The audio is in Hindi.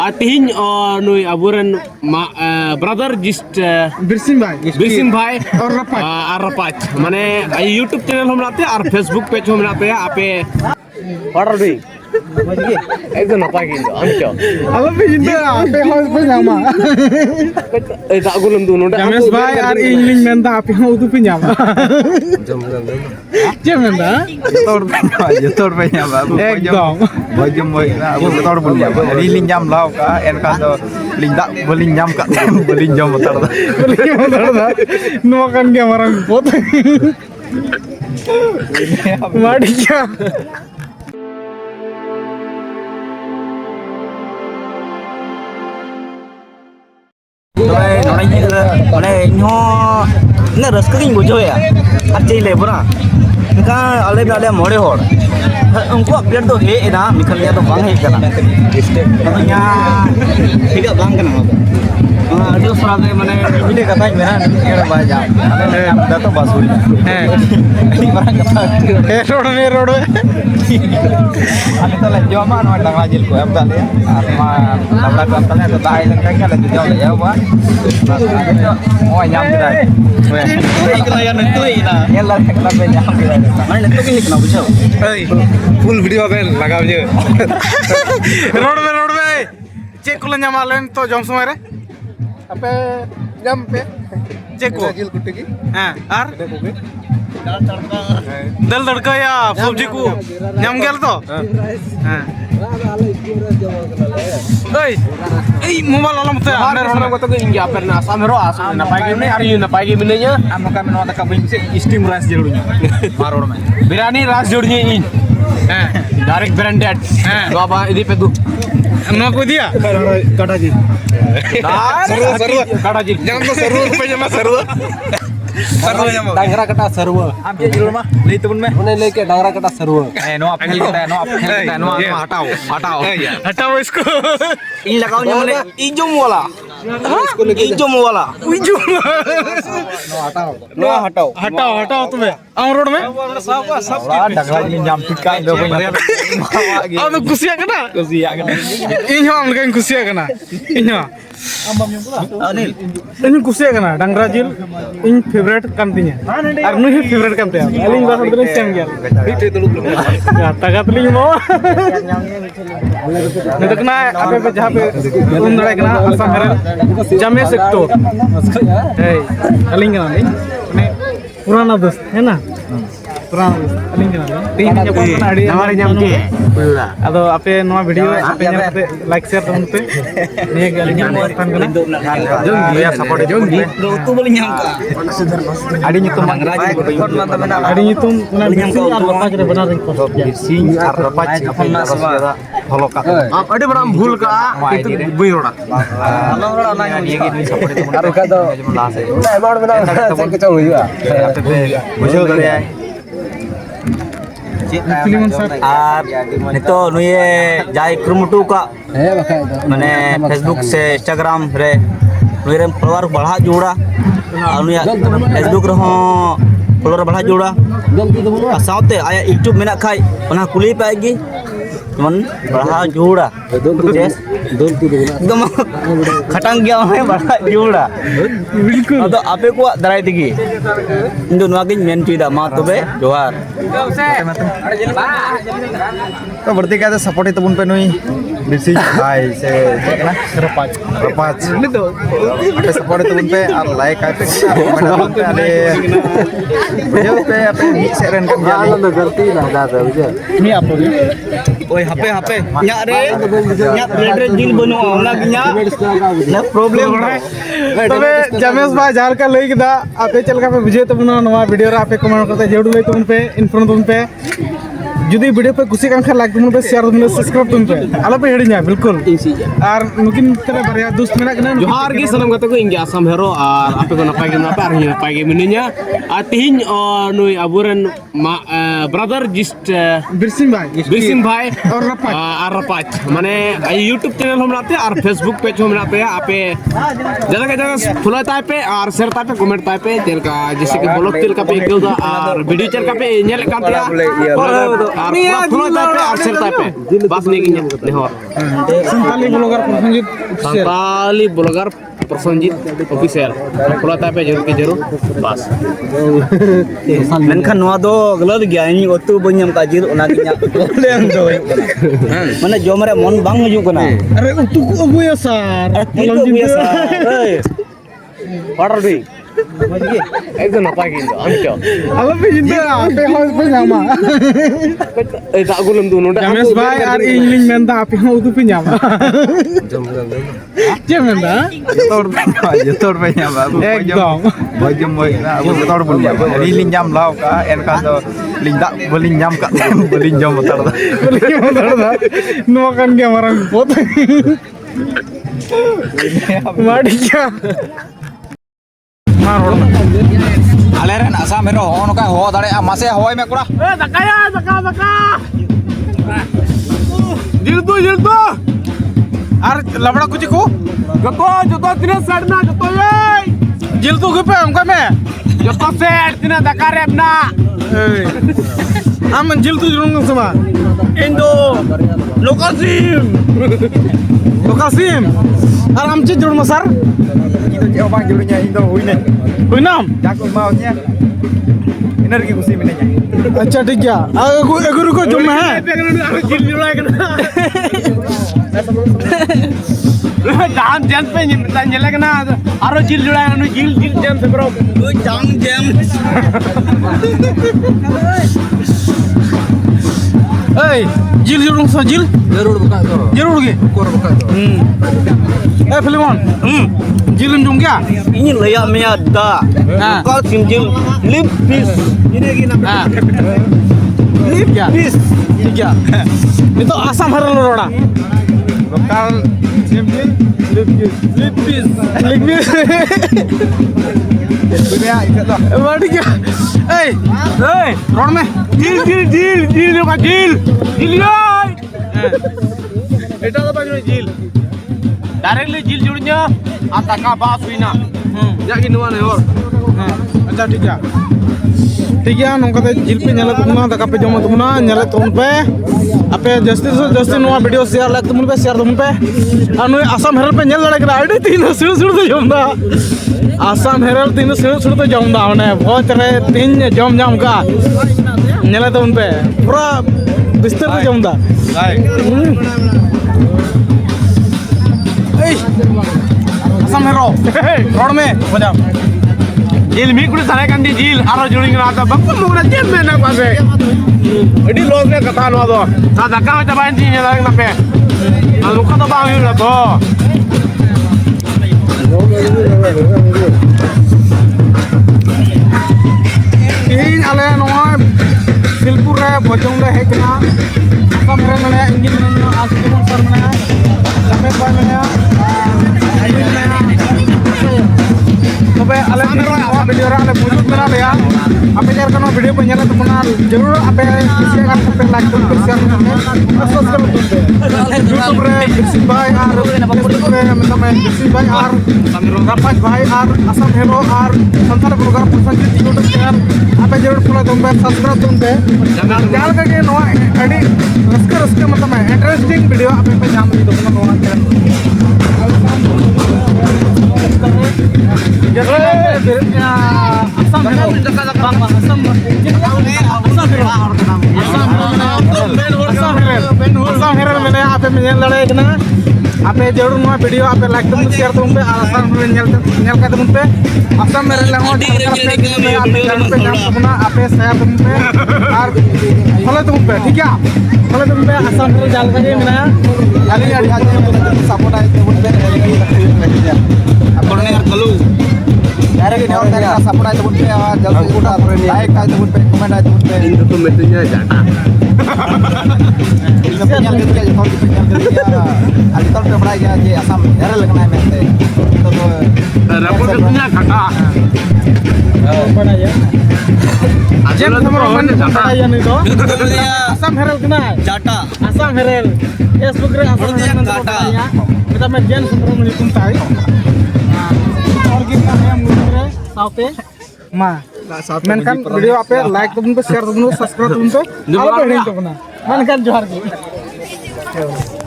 Atihin nui aburan brother just बिरसिम भाई और रपाच माने YouTube चैनल हम बनाते हैं और Facebook पेज हम बनाते हैं आपे ऑर्डर भी एकदम नपाई के अंचो अल्लाह पे जिंदा आपे हाउस पे जामा ए दागुलम दोनों रमेश भाई और इंग्लिश में दा आपे हाउस पे Jama जेमेंदा Jotor pe nyam ba. एकदम Bojum boy na abu jotor pun nyam. Ri ling nyam lau ka en ka do ling dak boling nyam ka boling jam motor da. नो kan के हमारा बहुत माड़ी क्या Nona ini mana nyo ini raskin bujo ya, aceh lebra. Mereka alih alih mode hor. Ungku update tu he na, misalnya tu bang he kana. Katanya tidak bang kana. Aduh frage mana ini kata merah ini baca. Ada tu basul. Ini barang kata. Road Ani to la joma no tangla jil ko am dale. Ama tabla ko tangla to dai lang ka la jom ya wa. Oh nyam dai. Ini kena yang nentu ina. Ye la ka pe nyam dai. Mana nentu ini kena bujo. Full video पे लगाओ जे रोड में चेक को ᱧᱟᱢᱟ len तो जम समय रे अपे जम पे चेक को जिल कुटी की हां और दल तड़का या सब्जी को ᱧᱟᱢ गेल तो हां ओए ए मोबाइल वाला मत हमने रोड को तो इंगे आपे ना आसाम रो आसाम ना पाएगे नहीं और ये ना पाएगे मिलने Amo kami no ta ka bin se steam rice jelunya. Maror me. Biryani रास जोड़िए इन डायरेक्ट ब्रांडेड तो अब इधर पे दो नो को दिया काटा जी काटा जी jangan तो सर्व पे जमा सर्व डांगरा कटा सर्व Am je jelur mah. Li tebun me. उन्हें लेके डांगरा कटा सर्व No apel kita no hataw. हटाओ इसको Ini lakau nya mana ijum wala. Ijum wala. No hataw. हटाओ तुम्हें आम रोड में Wala dagla ni jam tika do ko nyam. अब कुसिया कना Kusiya kan. इन हम लगे कुसिया कना इन Anil. इन कुसिया कना डांगरा जिल इन फेवरेट काम तिnya और नु ही फेवरेट काम ते अलिंग बात दरे सेम गया ताकत लिंग मो नदकना आपे पे जहां पे उन दड़े कना असम हरे जमे सेक्टर ए अलिंग कना ने पुराना दोस्त है ना पुराना दोस्त अलिंग कना तीन जब अड़ी हमारे नाम के अदो आपे नवा वीडियो आपे ᱧᱮᱞ लाइक शेयर तमन पे निये के अलिंग स्थान कना Dia support jongi. Do tu boleh nyangka. Adi nyutum bang raja ko do. अड़ी तुम उना बिसिंग और लपा करे बना रही को Bising ar rapac apna sama follow ka. आप अड़े बड़ा भूल का itu बुई रोड़ा Kalau orang lain Dia gini support itu. Aru ka do Last aja. ना अमाउंट बना से के चो हुआ Ate pe bujau dari ai. Ar itu nuye jai kurumutu ka है बखा mane Facebook se Instagram re nuye rem follower बढ़ा जोड़ा और nuye Facebook re ho follower बढ़ा जोड़ा गलती तो बोलो साउते आया YouTube मेना खाई उन्हें कुली पाएगी मन बढ़ा जोड़ा जैस गलती तो बोलो एकदम खटंग गया है बढ़ा जोड़ा बिल्कुल तो आपे को दराई दिगी इंदो नवागिन मेन चीदा मा तबे जोहार तो berarti kata support itu pun penuhi bising hai se kena rapac ada support itu pun pe ar like kata kita pun pe ada bujau pe apa ni seren kan jali ना गलती ना दादा बुझे ini apa ni ओए हपे हपे nya re nya red red jil बनो ना nya ना प्रॉब्लम तबे जमेश भाई झाल का लई किदा आपे चल का पे बुझे तो बना नवा वीडियो रे आपे कमेंट करते जेडू लई तुम पे इन्फॉर्म तुम पे जुदी वीडियो पे कुछ कांखा लाइक तुम पे शेयर तुम सब्सक्राइब तुम पे आला पे हेडिंग बिल्कुल और नुकिन तले बारिया दोस्त मेना कना जोहार की सलाम kata ko ingi asam hero ar ape ko napay gina pa arhi napay gi mininya atihin nui aburan brother just बिरसिम भाई और रपाच माने YouTube चैनल हम बनाते हैं और Facebook पेज हम बनाते हैं आपे जगह जगह फॉलो ताय पे और शेयर ताय पे कमेंट ताय पे तेल का जैसे कि ब्लॉग तेल का पे एक और वीडियो चल का पे नेल का और पूरा फॉलो तापे और शेयर तापे बस नहीं किnya नेहर Santali blogger Prasanjit Santali blogger Prasanjit official follow तापे जरूर के जरूर बस मेनखान नोआ दो गलत गया इन ओतु बनियम का जिल ओना किnya बोलेन दो माने जम रे मन बांग हजू कना अरे उतु को अगुया सर ऑर्डर भी एकदम नपाय किंदो आमचो आलो पे जिंदा पे हाउस पे जामा ए दागुलम दु नोडा रमेश भाई और इंग्लिश मेंदा आपे हाउ उतु पे जामा चे मेंदा जतोड़ पे nyama एकदम bojom boy na abu motor bul nyam ri ling nyam law ka en ka do ling dak beling nyam ka beling jam motor da नो kan के marang pot माडी क्या ale ren asam hero ho no ka ho dare mase hoy me kura दका जिल तो और लबड़ा कुछ को जतो तिना साइड ना जतो ए जिल तो के पे हमका में जतो सेट तिना दका रे अपना हम जिल तो जुरुंग समा इंदो लोकासिम और हम चे जुरुंग sir itu jauh bang julunya itu huine हुई नाम jago maunya energi kusi minenya अच्छा ठीक है अगर को जो में है जिल जुड़ाय कना जान जेन पे nyele kena aro jil juड़ाय anu jil jam se bro jam ए जिल जुरुंग सा जिल jurur buka to जरूर के kur buka to A Filimon जिल जुंग क्या ini layak mea da kal simjil lip piece ini gina lip क्या piece ठीक है ये तो आसाम हरल रोड़ा lokal simjil लिप पीस dunia itu to वाड़ी क्या ए रोड में jil ka jil yoy eta da bajno jil directly jil juड़nya ataka bas huina jagi nuwa ne और अच्छा ठीक है नौका जिल पे नेला तुमना दका पे जमा तुमना नेला तुम पे आपे जस्ती से जस्ती नोआ वीडियो शेयर लाइक तुम पे शेयर तुम पे अनु आसाम हेरल पे नेल लड़क आइडी तीन सुड़ तो जमदा आसाम हेरल तीन सुड़ तो जमदा ओने बहुत रे तीन जम जाम का नेला तुम पे पूरा बिस्तर तो जमदा ए आसाम हेरो रोड में बजा jil mi kudu sare kan di jil aro juling rata bakku mugna jem mena pase edi los ne kata no do sa daka ta bain ji ne na pe alu ka to ba yu la to इन आले नोआ सिलपुर रे बजोंग रे हेकना आसाम रे मने इंजिन मने आसुमन सर मने रमेश भाई मने आइडिन मने तबे आले नोआ वीडियो रे आले मौजूद मेरा लेया आपे जर कनो वीडियो पे नेला तुमना जरूर आपे शेयर कर पे लाइक कर शेयर कर सब्सक्राइब कर यूट्यूब रे बिरसिंग भाई और फेसबुक रे मतलब बिरसिंग भाई और रापाज भाई और आसाम हेरो और संसार ब्लॉगर प्रसंजित यूट्यूब चैनल आपे जरूर फॉलो तुम पे सब्सक्राइब तुम पे जाल करके नोआ एडी रस्के मतलब इंटरेस्टिंग वीडियो आपे पे जाम दी तुमना नोआ चैनल आसाम हेरो आसाम हेरो मैंने आपे मिल लड़े कना आपे जरूर नोआ वीडियो आपे लाइक तुम शेयर तुम पे आसाम हेरो नेल का तुम पे आसाम मेरे लंगो आपे चैनल पे जाम तुमना आपे शेयर तुम पे और फॉलो तुम पे ठीक है फॉलो तुम पे आसाम हेरो जाल का जे मिना kali ada aja support aja tuh ben korne ar kalu dari ini orang dari support aja tuh jalur udah like aja tuh comment aja tuh itu tuh metunya jata ini punya gitu aja kalau punya gitu ya ada kalau pernah aja di asam ya lagi mente itu tuh rapor metunya kata बड़ा या जेम हमरो मन बड़ा या नहीं तो आसाम हेरल कना jata आसाम हेरल फेसबुक रे आसाम हेरल बड़ा या मतलब मैं जेन सुंदर मुनि तुम ताई और की का है मुनि रे साउते मा मेनखान वीडियो आपे लाइक तबन पे शेयर तबन पे सब्सक्राइब तबन पे आलो पे हिड़िंग तबना मेनखान जोहार गे